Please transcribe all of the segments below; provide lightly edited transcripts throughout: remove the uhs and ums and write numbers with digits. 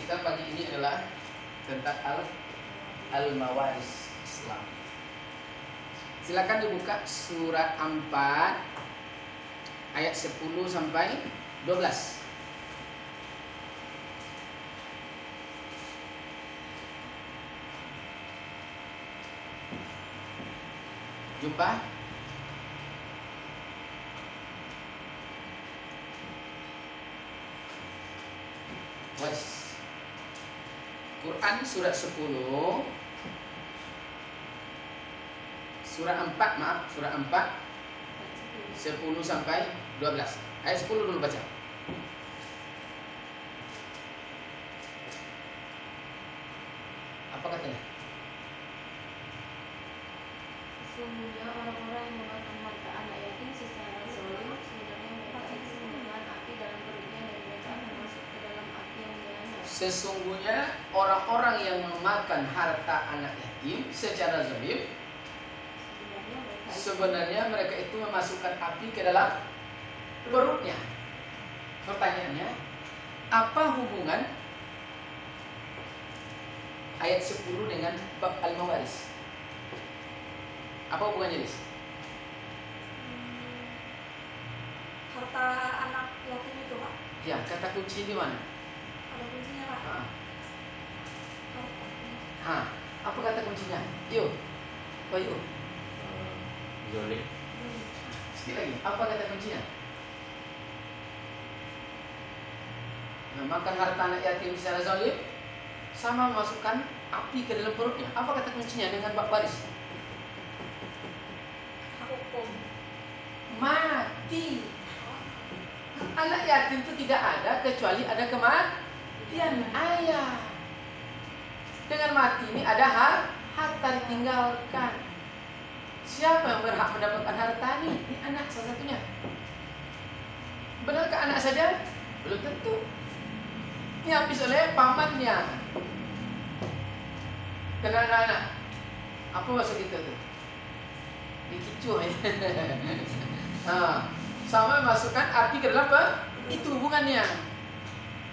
kita pagi ini adalah tentang al-mawaris Islam. Silakan dibuka surat 4 ayat 10 sampai 12. Jumpa? Quran surat 10 Surat 4 Surat 4 10 sampai 12. Ayat 10 dulu baca. Apa katanya? Sesungguhnya orang-orang yang memakan harta anak yatim secara zalim sebenarnya mereka disembunyikan api dalam perutnya dan mereka akan masuk ke dalam api yang menyala. Sesungguhnya orang-orang yang memakan harta anak yatim secara zalim sebenarnya mereka itu memasukkan api ke dalam perutnya. Pertanyaannya, apa hubungan ayat 10 dengan bab al-mawaris? Apa hubungannya, Lis? Harta anak yatim itu, Pak. Ya, kata kunci di mana? Ada kuncinya, Pak. Ha, apa kata kuncinya? Yuk, yuk. Zolim. Sekali lagi, apa kata kuncinya? Makan harta anak yatim secara zalim sama memasukkan api ke dalam perutnya. Apa kata kuncinya dengan bab waris? Hukum. Mati. Anak yatim itu tidak ada kecuali ada kematian ayah. Dengan mati ini ada harta ditinggalkan. Siapa yang berhak mendapatkan harta ini? Ini anak salah satunya. Benarkah anak saja? Belum tentu. Ini habis oleh pamannya. Kenal anak. Apa maksud kita tuh? Dikicu ya. Sama masukkan api ke dalam apa? Itu hubungannya.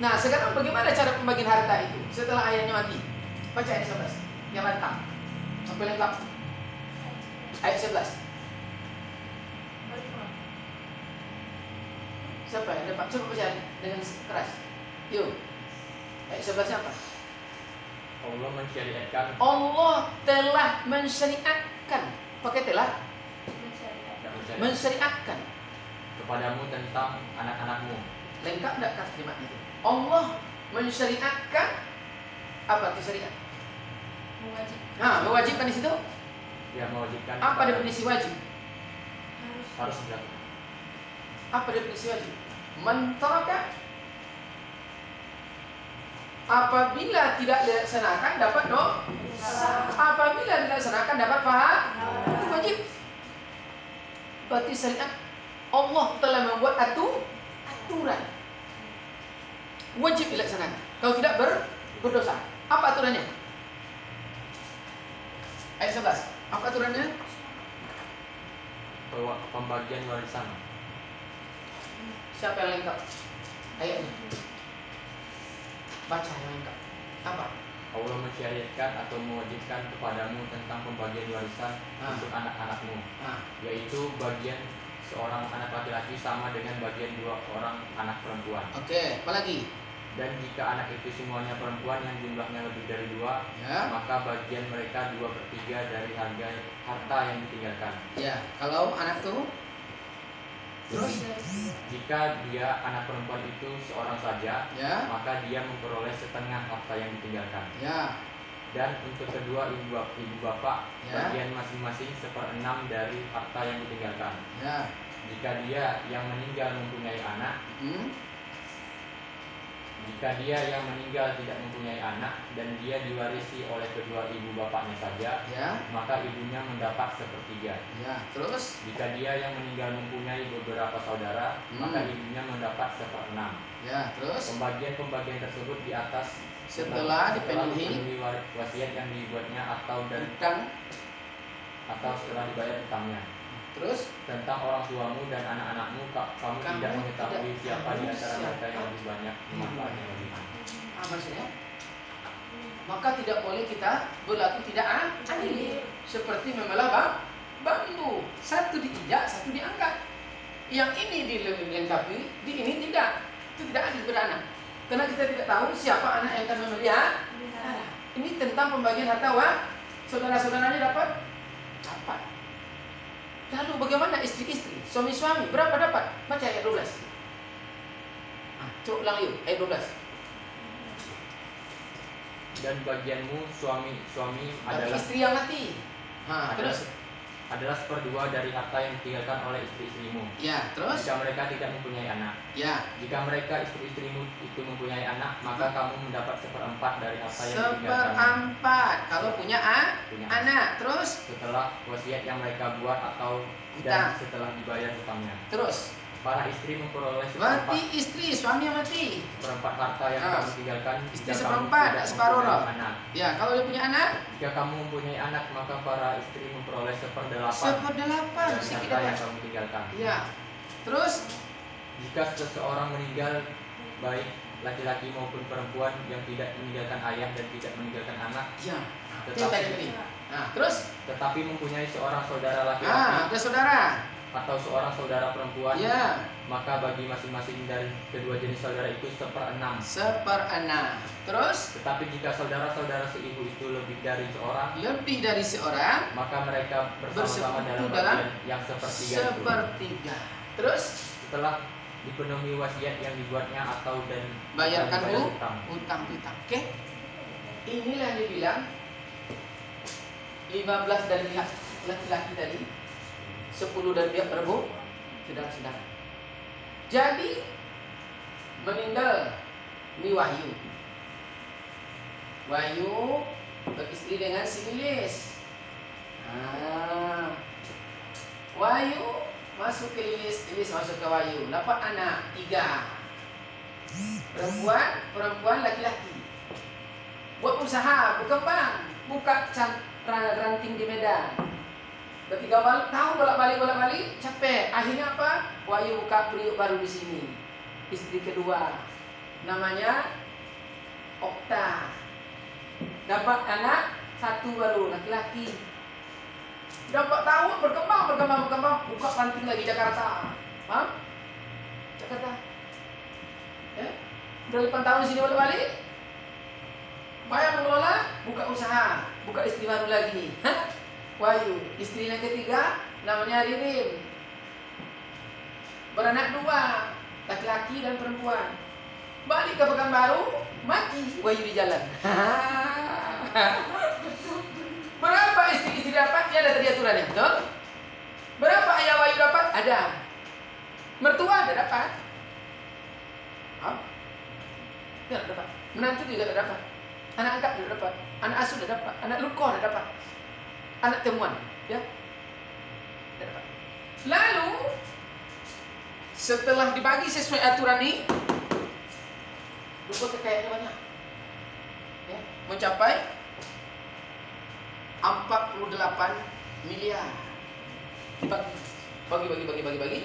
Nah, sekarang bagaimana cara pembagian harta itu setelah ayahnya mati? Baca ayat 11 yang lengkap. Sampai lengkap. Ayat 11. Siapa yang dapat? Coba baca dengan keras. Yuk. Ayat 11 apa? Allah mensyariatkan. Allah telah mensyariatkan. Pakai telah. Mensyariatkan Kepadamu tentang anak-anakmu. lengkap enggak kalimat itu? Allah mensyariatkan apa itu syariat? Mewajibkan di situ. Ya, mewajibkan. Apa definisi wajib? Harus dilakukan. Apa definisi wajib? Mentaraka. Apabila tidak dilaksanakan dapat dosa. Apabila dilaksanakan dapat pahala. Itu wajib. Berarti syariat Allah telah membuat aturan. Wajib dilaksanakan. Kalau tidak berdosa. Apa aturannya? Ayat 11. Apa aturannya? Pembagian warisan. Siapa yang lengkap? Ayatnya. Baca yang lengkap. Apa? Allah mensyariatkan atau mewajibkan kepadamu tentang pembagian warisan untuk anak-anakmu, yaitu bagian seorang anak laki-laki sama dengan bagian 2 orang anak perempuan. Oke, apa lagi? Dan jika anak itu semuanya perempuan yang jumlahnya lebih dari 2, maka bagian mereka 2/3 dari harta yang ditinggalkan. Ya, kalau anak tuh terus jika dia anak perempuan itu seorang saja, maka dia memperoleh setengah harta yang ditinggalkan. Dan untuk kedua ibu bapak, bagian masing-masing 1/6 dari harta yang ditinggalkan. Jika dia yang meninggal mempunyai anak, jika dia yang meninggal tidak mempunyai anak dan dia diwarisi oleh kedua ibu bapaknya saja, maka ibunya mendapat 1/3. Terus Jika dia yang meninggal mempunyai beberapa saudara, maka ibunya mendapat 1/6. Terus Pembagian tersebut di atas setelah dipenuhi wasiat yang dibuatnya atau setelah dibayar utangnya. Terus Tentang orang tuamu dan anak-anakmu, kamu tidak mengetahui siapa di antara mereka yang lebih banyak manfaatnya bagimu. maksudnya. Maka tidak boleh kita berlaku tidak adil. Seperti memelah bambu, satu diinjak, satu diangkat. Yang ini dilengkapi, di ini tidak. Itu tidak adil beranak. Karena kita tidak tahu siapa anak yang akan memelihara. Ini tentang pembagian harta saudara-saudaranya dapat. Lalu bagaimana istri-istri, suami-suami, berapa dapat? Baca ayat 12. Coba ulang yuk, ayat 12. Dan bagianmu suami adalah istri yang mati. Adalah seperdua dari harta yang ditinggalkan oleh istri-istrimu. Ya, terus? Jika mereka tidak mempunyai anak. Ya. Jika mereka istri-istrimu itu mempunyai anak, maka kamu mendapat 1/4 dari harta yang ditinggalkan. 1/4 kalau punya anak. Terus? Setelah wasiat yang mereka buat atau dan setelah dibayar hutangnya. Terus? Para istri memperoleh mati istri, suami yang mati. 1/4 harta yang kamu tinggalkan. Istri 1/4, separuh loh. Ya, kalau dia punya anak. Jika kamu mempunyai anak, maka para istri memperoleh 1/8. 1/8 dari harta yang kamu tinggalkan. Ya. Terus? Jika seseorang meninggal, baik laki-laki maupun perempuan yang tidak meninggalkan ayah dan tidak meninggalkan anak. Ya. Terus? Tetapi mempunyai seorang saudara laki-laki. Ada saudara. Atau seorang saudara perempuan, maka bagi masing-masing dari kedua jenis saudara itu 1/6. 1/6. Terus? Tetapi jika saudara-saudara seibu itu lebih dari seorang, maka mereka bersama-sama dalam bagian yang 1/3. Terus? Setelah dipenuhi wasiat yang dibuatnya atau dan bayarkan hutang. Oke? Inilah yang dibilang 15 dari laki-laki tadi, 10 dari pihak perempuan, saudara-saudara. Jadi meninggal ini Wahyu beristri dengan si Lilis. Wahyu masuk ke Lilis masuk ke Wahyu, dapat anak 3. Perempuan laki-laki. Buat usaha, berkembang, buka ranting di Medan. Ketika tahu bolak-balik capek. Akhirnya apa? Wahyu buka periuk baru di sini. Istri kedua namanya Okta. Dapat anak 1 baru laki-laki. Dapat tahun berkembang. Buka ranting lagi Jakarta. Paham? Jakarta. Ya? Udah 8 tahun di sini bolak-balik. Payah mengelola, buka usaha, buka istri baru lagi. Wahyu, istrinya ketiga namanya Ririn. Beranak 2, laki-laki dan perempuan. Balik ke Pekanbaru, mati Wahyu di jalan. Berapa istri dapat? Ya ada tadi aturannya, betul? Berapa ayah Wahyu dapat? Ada. Mertua ada dapat. Tidak dapat. Menantu juga tidak dapat. Anak angkat tidak dapat. Anak asuh tidak dapat. Anak lukoh tidak dapat. Anak temuan, ya. Tidak dapat. Lalu setelah dibagi sesuai aturan ini, kekayaannya banyak, ya, mencapai 48 miliar. Bagi,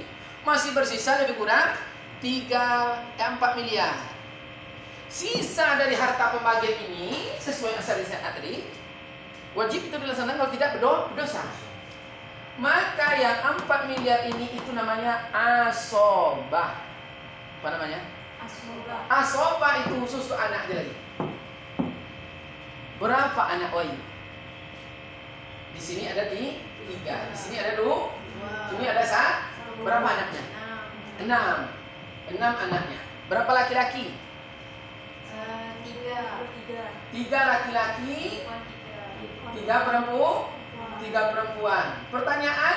masih bersisa lebih kurang 4 miliar. Sisa dari harta pembagian ini sesuai asal syariat tadi, wajib itu dilaksanakan, kalau tidak berdosa. Maka yang 4 miliar ini itu namanya asobah. Apa namanya? Asobah itu khusus untuk anak aja lagi. Berapa anak Wahyu? Di sini ada 3, di sini ada 2, di sini ada 1. Berapa anaknya? 6 anaknya. Berapa laki-laki? 3 laki-laki, 3 perempuan. Pertanyaan,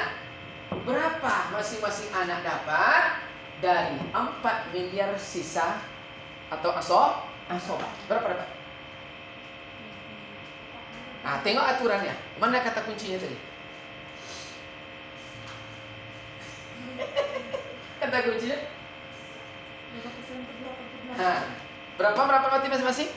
berapa masing-masing anak dapat dari 4 miliar sisa atau asobah? Berapa dapat? Nah, tengok aturannya. Mana kata kuncinya tadi? Kata kuncinya? Nah, berapa mati masing-masing?